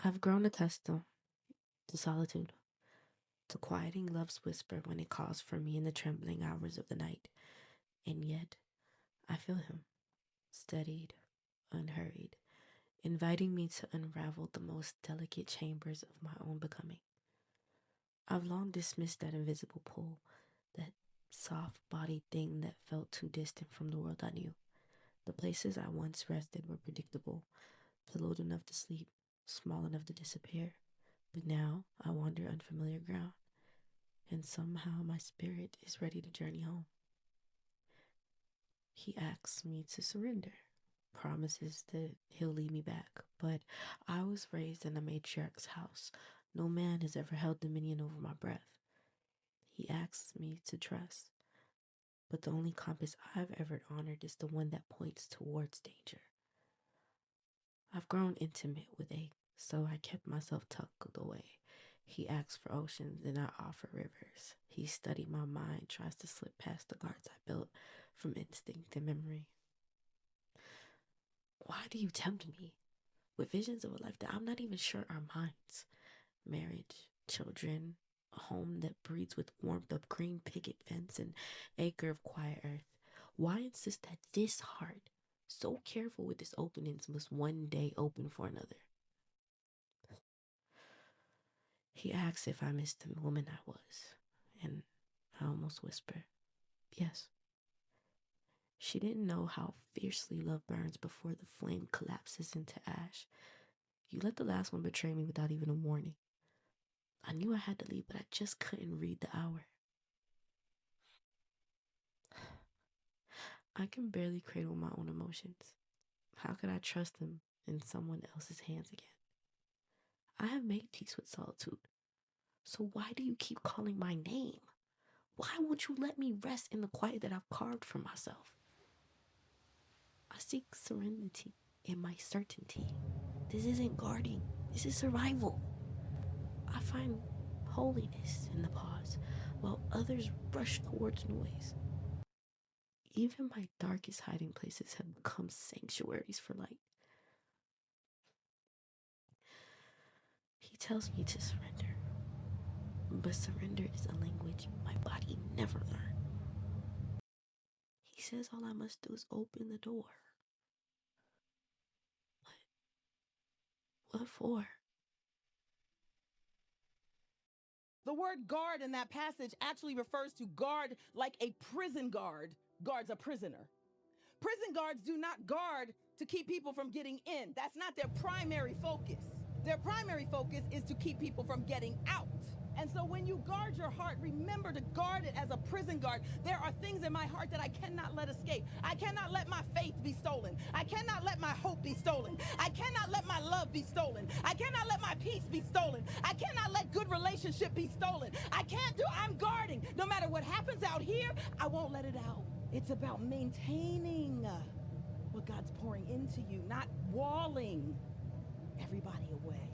I've grown accustomed to solitude, to quieting love's whisper when it calls for me in the trembling hours of the night. And yet, I feel him, steadied, unhurried, inviting me to unravel the most delicate chambers of my own becoming. I've long dismissed that invisible pull, that soft bodied thing that felt too distant from the world I knew. The places I once rested were predictable, pillowed enough to sleep, small enough to disappear. But now I wander unfamiliar ground, and somehow my spirit is ready to journey home. He asks me to surrender, promises that he'll lead me back. But I was raised in a matriarch's house. No man has ever held dominion over my breath. He asks me to trust, but the only compass I've ever honored is the one that points towards danger. I've grown intimate with A, so I kept myself tucked away. He asks for oceans and I offer rivers. He studied my mind, tries to slip past the guards I built from instinct and memory. Why do you tempt me with visions of a life that I'm not even sure are mine? Marriage, children, a home that breathes with warmth of green picket fence and acre of quiet earth. Why insist that this heart, so careful with its openings, must one day open for another? He asks if I miss the woman I was, and I almost whisper, yes. She didn't know how fiercely love burns before the flame collapses into ash. You let the last one betray me without even a warning. I knew I had to leave, but I just couldn't read the hour. I can barely cradle my own emotions. How could I trust them in someone else's hands again? I have made peace with solitude. So why do you keep calling my name? Why won't you let me rest in the quiet that I've carved for myself? I seek serenity in my certainty. This isn't guarding, this is survival. I find holiness in the pause while others rush towards noise. Even my darkest hiding places have become sanctuaries for light. He tells me to surrender, but surrender is a language my body never learned. He says all I must do is open the door. What for? The word guard in that passage actually refers to guard like a prison guard guards a prisoner. Prison guards do not guard to keep people from getting in. That's not their primary focus. Their primary focus is to keep people from getting out. And so when you guard your heart, remember to guard it as a prison guard. There are things in my heart that I cannot let escape. I cannot let my faith be stolen. I cannot let my hope be stolen. I cannot let my love be stolen. I cannot let my peace be stolen. I cannot let good relationship be stolen. I'm guarding. No matter what happens out here, I won't let it out. It's about maintaining what God's pouring into you, not walling everybody away.